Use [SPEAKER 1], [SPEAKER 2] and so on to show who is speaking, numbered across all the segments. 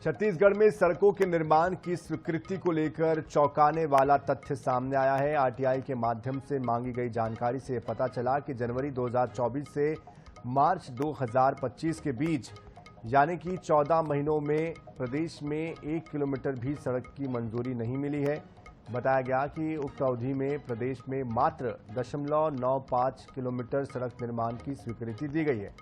[SPEAKER 1] छत्तीसगढ़ में सड़कों के निर्माण की स्वीकृति को लेकर चौंकाने वाला तथ्य सामने आया है। आरटीआई के माध्यम से मांगी गई जानकारी से पता चला कि जनवरी 2024 से मार्च 2025 के बीच यानी कि 14 महीनों में प्रदेश में 1 किलोमीटर भी सड़क की मंजूरी नहीं मिली है। बताया गया कि उक्त अवधि में प्रदेश में मात्र 0.95 किलोमीटर सड़क निर्माण की स्वीकृति दी गई है।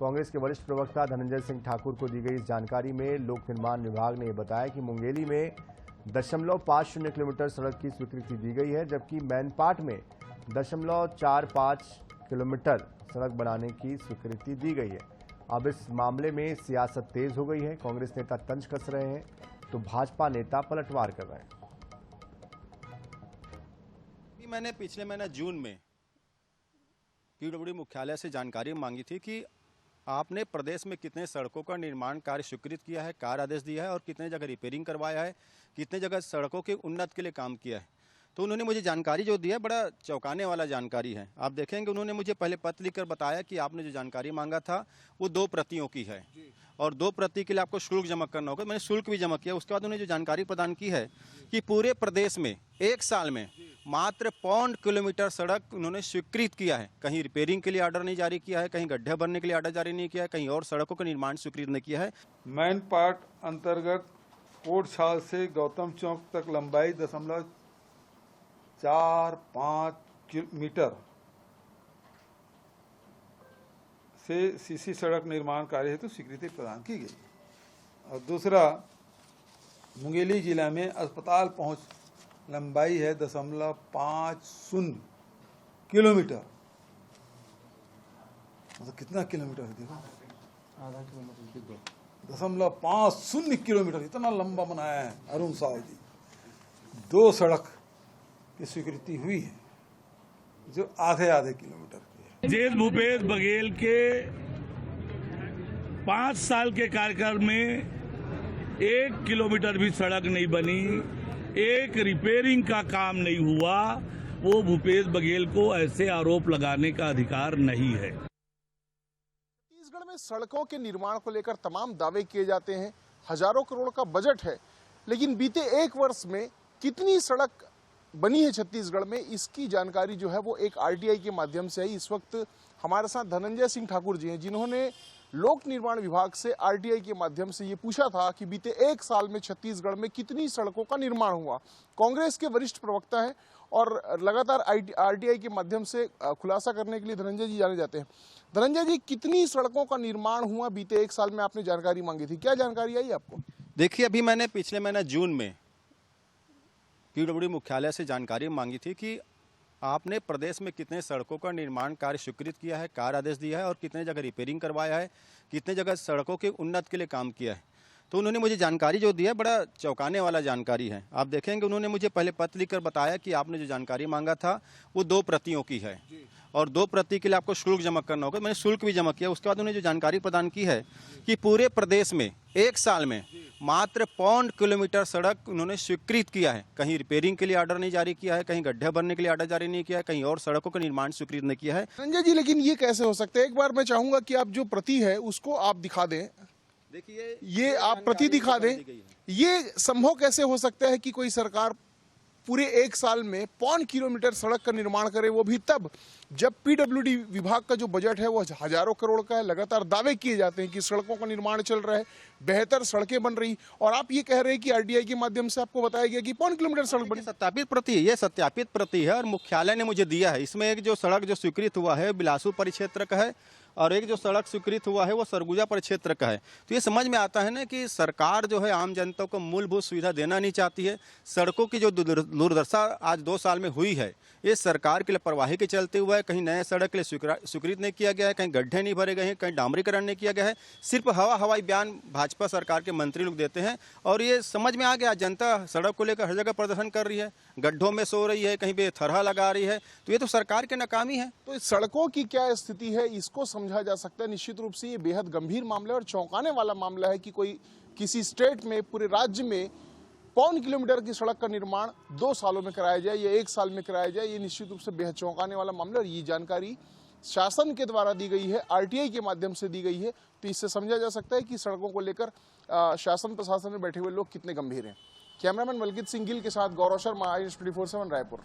[SPEAKER 1] कांग्रेस के वरिष्ठ प्रवक्ता धनंजय सिंह ठाकुर को दी गई इस जानकारी में लोक निर्माण विभाग ने बताया कि मुंगेली में 0.50 किलोमीटर सड़क की स्वीकृति दी गई है, जबकि मैनपाट में 0.45 किलोमीटर सड़क बनाने की स्वीकृति दी गई है। अब इस मामले में सियासत तेज हो गई है। कांग्रेस नेता तंज कस रहे हैं तो भाजपा नेता पलटवार कर रहे हैं।
[SPEAKER 2] मैंने पिछले महीने जून में पीडब्ल्यूडी मुख्यालय से जानकारी मांगी थी कि आपने प्रदेश में कितने सड़कों का निर्माण कार्य स्वीकृत किया है, कार्य आदेश दिया है और कितने जगह रिपेयरिंग करवाया है, कितने जगह सड़कों के उन्नत के लिए काम किया है। तो उन्होंने मुझे जानकारी जो दी है बड़ा चौंकाने वाला जानकारी है। आप देखेंगे उन्होंने मुझे पहले पत्र लिखकर बताया कि आपने जो जानकारी मांगा था वो 2 प्रतियों की है और 2 प्रति के लिए आपको शुल्क जमा करना होगा। मैंने शुल्क भी जमा किया। उसके बाद उन्होंने जो जानकारी प्रदान की है कि पूरे प्रदेश में 1 साल में मात्र 0.5 किलोमीटर सड़क उन्होंने स्वीकृत किया है। कहीं रिपेयरिंग के लिए ऑर्डर नहीं जारी किया है, कहीं गड्ढे भरने के लिए ऑर्डर जारी नहीं किया है, कहीं और सड़कों का निर्माण स्वीकृत नहीं किया है।
[SPEAKER 3] मैनपाट अंतर्गत कोटछाल से गौतम चौक तक लंबाई 0.45 मीटर से सीसी सड़क निर्माण कार्य हेतु स्वीकृति प्रदान की गई। और दूसरा, मुंगेली जिला में अस्पताल पहुंच लंबाई है 0.50 किलोमीटर। मतलब कितना किलोमीटर है देखो, आधा किलोमीटर, 0.50 किलोमीटर, इतना लंबा बनाया है अरुण साहु जी। 2 सड़क की स्वीकृति हुई है जो आधे किलोमीटर की है।
[SPEAKER 4] जेल भूपेश बघेल के 5 साल के कार्यकाल में 1 किलोमीटर भी सड़क नहीं बनी, 1 रिपेयरिंग का काम नहीं हुआ। वो भूपेश बघेल को ऐसे आरोप लगाने का अधिकार नहीं है।
[SPEAKER 5] छत्तीसगढ़ में सड़कों के निर्माण को लेकर तमाम दावे किए जाते हैं। हजारों करोड़ का बजट है, लेकिन बीते 1 वर्ष में कितनी सड़क बनी है छत्तीसगढ़ में, इसकी जानकारी जो है वो एक आरटीआई के माध्यम से है। इस वक्त हमारे साथ धनंजय सिंह ठाकुर जी हैं, जिन्होंने लोक निर्माण विभाग से आरटीआई के माध्यम से ये पूछा था कि बीते 1 साल में छत्तीसगढ़ में कितनी सड़कों का निर्माण हुआ। कांग्रेस के वरिष्ठ प्रवक्ता हैं और लगातार आरटीआई के माध्यम से खुलासा करने के लिए धनंजय जी जाने जाते हैं। धनंजय जी, कितनी सड़कों का निर्माण हुआ बीते 1 साल में? आपने जानकारी मांगी थी, क्या जानकारी आई आपको?
[SPEAKER 2] देखिए, अभी मैंने पिछले महीने जून में पीडब्ल्यूडी मुख्यालय से जानकारी मांगी थी कि आपने प्रदेश में कितने सड़कों का निर्माण कार्य स्वीकृत किया है, कार्य आदेश दिया है और कितने जगह रिपेयरिंग करवाया है, कितने जगह सड़कों के उन्नत के लिए काम किया है। तो उन्होंने मुझे जानकारी जो दी है बड़ा चौंकाने वाला जानकारी है। आप देखेंगे उन्होंने मुझे पहले पत्र लिखकर बताया कि आपने जो जानकारी मांगा था वो 2 प्रतियों की है और 2 प्रति के लिए आपको शुल्क जमा करना होगा। मैंने शुल्क भी जमा किया। उसके बाद उन्होंने जो जानकारी प्रदान की है कि पूरे प्रदेश में 1 साल में मात्र 0.5 किलोमीटर सड़क उन्होंने स्वीकृत किया है। कहीं रिपेयरिंग के लिए ऑर्डर नहीं जारी किया है, कहीं गड्ढे भरने के लिए ऑर्डर जारी नहीं किया है, कहीं और सड़कों का निर्माण स्वीकृत नहीं किया है।
[SPEAKER 5] संजय जी, लेकिन ये कैसे हो सकता है? एक बार मैं चाहूंगा कि आप जो प्रति है उसको आप दिखा दें।
[SPEAKER 2] देखिए,
[SPEAKER 5] ये आप प्रति दिखा दें। ये संभव कैसे हो सकता है कि कोई सरकार पूरे 1 साल में 0.5 किलोमीटर सड़क का निर्माण करे, वो भी तब जब पीडब्ल्यूडी विभाग का जो बजट है वो हजारों करोड़ का है। लगातार दावे किए जाते हैं कि सड़कों का निर्माण चल रहा है, बेहतर सड़कें बन रही, और आप ये कह रहे हैं कि आरटीआई के माध्यम से आपको बताया गया कि 0.5 किलोमीटर सड़क बनी।
[SPEAKER 2] सत्यापित प्रति है, ये सत्यापित प्रति है और मुख्यालय ने मुझे दिया है। इसमें एक जो सड़क जो स्वीकृत हुआ है बिलासपुर परिक्षेत्र का है और एक जो सड़क स्वीकृत हुआ है वो सरगुजा परिक्षेत्र का है। तो ये समझ में आता है ना कि सरकार जो है आम जनता को मूलभूत सुविधा देना नहीं चाहती है। सड़कों की जो दुर्दशा आज 2 साल में हुई है ये सरकार के लापरवाही के चलते हुआ है। कहीं नए सड़क के लिए स्वीकृत नहीं किया गया है, कहीं गड्ढे नहीं भरे गए हैं, कहीं डामरीकरण नहीं किया गया है। सिर्फ हवाई बयान भाजपा सरकार के मंत्री लोग देते हैं और ये समझ में आ गया जनता सड़क को लेकर हर जगह प्रदर्शन कर रही है, गड्ढों में सो रही है, कहीं पे थरहा लगा रही है। तो ये तो सरकार की नाकामी है।
[SPEAKER 5] तो इस सड़कों की क्या स्थिति है इसको समझा जा सकता है। निश्चित रूप से ये बेहद गंभीर मामला है और चौंकाने वाला मामला है कि कोई किसी स्टेट में, पूरे राज्य में 0.5 किलोमीटर की सड़क का निर्माण 2 सालों में कराया जाए या 1 साल में कराया जाए। ये निश्चित रूप से बेहद चौंकाने वाला मामला। और ये जानकारी शासन के द्वारा दी गई है, आरटीआई के माध्यम से दी गई है, तो इससे समझा जा सकता है कि सड़कों को लेकर शासन प्रशासन में बैठे हुए लोग कितने गंभीर हैं। कैमरामैन मलकित सिंह गिल के साथ गौरव शर्मा, INS 24/7 रायपुर।